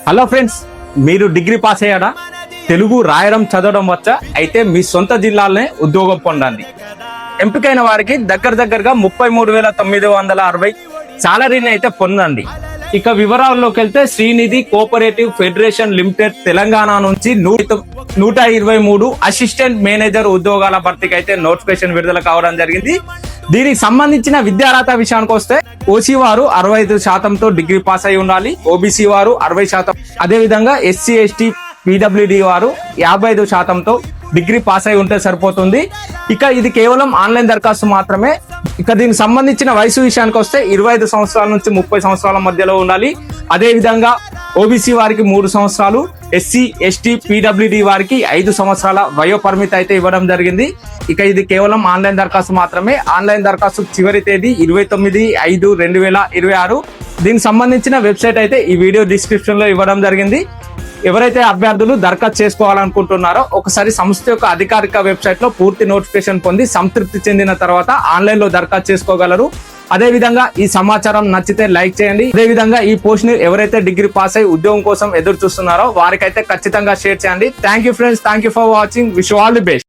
Hello friends, మీరు degree pass అయ్యాడా? Telugu రాయడం చదవడం వచ్చా? అయితే మీ సొంత జిల్లాలోనే ఉద్యోగం పొందండి. ఎంపికైన వారికి దగ్గరగా 33,960 సాలరీని అయితే పొందండి. ఇక వివరాల్లోకి వెళ్తే Srinidhi cooperative federation limited Telangana నుంచి 123 అసిస్టెంట్ మేనేజర్ ఉద్యోగాల భర్తీకి అయితే నోటిఫికేషన్ విడుదల కావడం జరిగింది. దీనికి సంబంధించిన విద్యార్హత విషయానికి వస్తే ఓసీ వారు 65%తో డిగ్రీ పాస్ అయి ఉండాలి, ఓబీసీ వారు 60%, అదే విధంగా ఎస్సీ ఎస్టీ పీడబ్ల్యూడి వారు 55%తో డిగ్రీ పాస్ అయి ఉంటే సరిపోతుంది. ఇక ఇది కేవలం ఆన్లైన్ దరఖాస్తు మాత్రమే. ఇక దీనికి సంబంధించిన వయసు విషయానికి వస్తే 25 సంవత్సరాల నుంచి 30 సంవత్సరాల మధ్యలో ఉండాలి. అదే విధంగా ఓబీసీ వారికి 3 సంవత్సరాలు, ఎస్సీ ఎస్టీ పీడబ్ల్యూడి వారికి 5 సంవత్సరాల వయో పరిమితి అయితే ఇవ్వడం జరిగింది. ఇక ఇది కేవలం ఆన్లైన్ దరఖాస్తు మాత్రమే. ఆన్లైన్ దరఖాస్తు చివరి తేదీ 29/5/2026. దీనికి సంబంధించిన వెబ్సైట్ అయితే ఈ వీడియో డిస్క్రిప్షన్ లో ఇవ్వడం జరిగింది. ఎవరైతే అభ్యర్థులు దరఖాస్తు చేసుకోవాలనుకుంటున్నారో ఒకసారి సంస్థ యొక్క అధికారిక వెబ్సైట్ లో పూర్తి నోటిఫికేషన్ పొంది సంతృప్తి చెందిన తర్వాత ఆన్లైన్ లో దరఖాస్తు చేసుకోగలరు. అదే విధంగా ఈ సమాచారం నచ్చితే లైక్ చేయండి. అదే విధంగా ఈ పోస్ట్ ని ఎవరైతే డిగ్రీ పాస్ అయి ఉద్యోగం కోసం ఎదురు చూస్తున్నారో వారికైతే ఖచ్చితంగా షేర్ చేయండి. Thank you friends, thank you for watching. Wish you all the best.